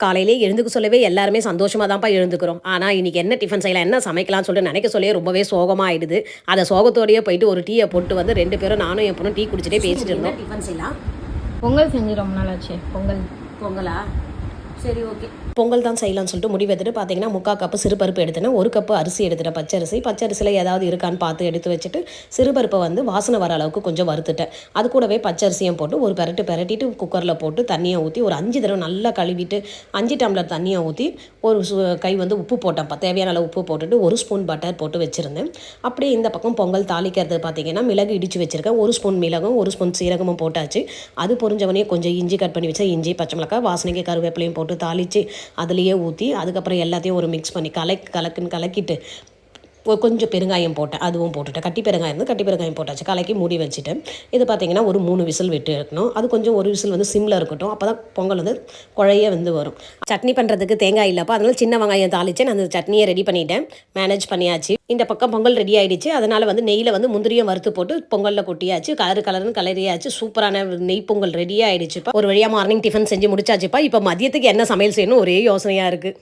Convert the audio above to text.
காலையிலே எழுந்துக்க சொல்லவே எல்லாருமே சந்தோஷமாக தான்ப்பா எழுந்துக்கிறோம். ஆனால் இன்றைக்கி என்ன டிஃபன் செய்யலாம், என்ன சமைக்கலாம்னு சொல்லிட்டு நினைக்க சொல்லியே ரொம்பவே சோகமாக ஆயிடுது. அதை சோகத்தோடையே போயிட்டு ஒரு டீயை போட்டு வந்து 2 பேரும் நானும் என் பொண்ணும் டீ குடிச்சிட்டே பேசிட்டு இருந்தோம். டிஃபன் செய்யலாம். பொங்கல் செஞ்சு ரொம்ப நாள் ஆச்சு. பொங்கலா? சரி, ஓகே. பொங்கல் தான் செய்யலாம்னு சொல்லிட்டு முடிவெடுத்துட்டு பார்த்தீங்கன்னா 3/4 கப்பு சிறுபருப்பு எடுத்தேன், 1 கப்பு அரிசி எடுத்துட்டேன், பச்சரிசியில் ஏதாவது இருக்கான்னு பார்த்து எடுத்து வச்சுட்டு சிறுபருப்பை வந்து வாசனை வர அளவுக்கு கொஞ்சம் வறுத்துட்டேன். அது கூடவே பச்சரிசியும் போட்டு ஒரு பெரட்டிட்டு குக்கரில் போட்டு தண்ணியை ஊற்றி ஒரு 5 தடவை நல்லா கழுவிட்டு 5 டம்ளர் தண்ணியை ஊற்றி ஒரு கை வந்து உப்பு போட்டேன், தேவையான அளவு உப்பு போட்டுட்டு 1 ஸ்பூன் பட்டர் போட்டு வச்சுருந்தேன். அப்படியே இந்த பக்கம் பொங்கல் தாளிக்கிறது பார்த்தீங்கன்னா மிளகு இடித்து வச்சுருக்கேன், 1 ஸ்பூன் மிளகும் 1 ஸ்பூன் சீரகமும் போட்டாச்சு. அது பொரிஞ்சவனே கொஞ்சம் இஞ்சி கட் பண்ணி வச்சா இஞ்சி, பச்சை மிளகாய், வாசனைக்கு கருவேப்பிலையும் போட்டு தாளித்து அதுலேயே ஊற்றி அதுக்கப்புறம் எல்லாத்தையும் ஒரு மிக்ஸ் பண்ணி கலக்கிட்டு கொஞ்சம் பெருங்காயம் போட்டேன், அதுவும் போட்டுட்டேன். கட்டி பெருங்காயம் போட்டாச்சு. கலக்கி மூடி வச்சுட்டேன். இது பார்த்திங்கன்னா ஒரு 3 விசில் விட்டு இருக்கணும். அது கொஞ்சம் ஒரு விசில் வந்து சிம்மில் இருக்கட்டும், அப்போ தான் பொங்கல் வந்து குழைய வந்து வரும். சட்னி பண்ணுறதுக்கு தேங்காய் இல்லைப்பா, அதனால் சின்ன வெங்காயம் தாளித்து நான் அந்த சட்னியை ரெடி பண்ணிட்டேன், மேனேஜ் பண்ணியாச்சு. இந்த பக்கம் பொங்கல் ரெடி ஆகிடுச்சு. அதனால் வந்து நெய்யில் வந்து முந்திரியும் வறுத்து போட்டு பொங்கலில் கொட்டியாச்சு. கலர்னு கலரியாச்சு. சூப்பரான நெய் பொங்கல் ரெடியாக ஆகிடுச்சுப்பா. ஒரு வழியாக மார்னிங் டிஃபன் செஞ்சு முடிச்சாச்சுப்பா. இப்போ மதியத்துக்கு என்ன சமையல் செய்யணும் ஒரே யோசனையாக இருக்குது.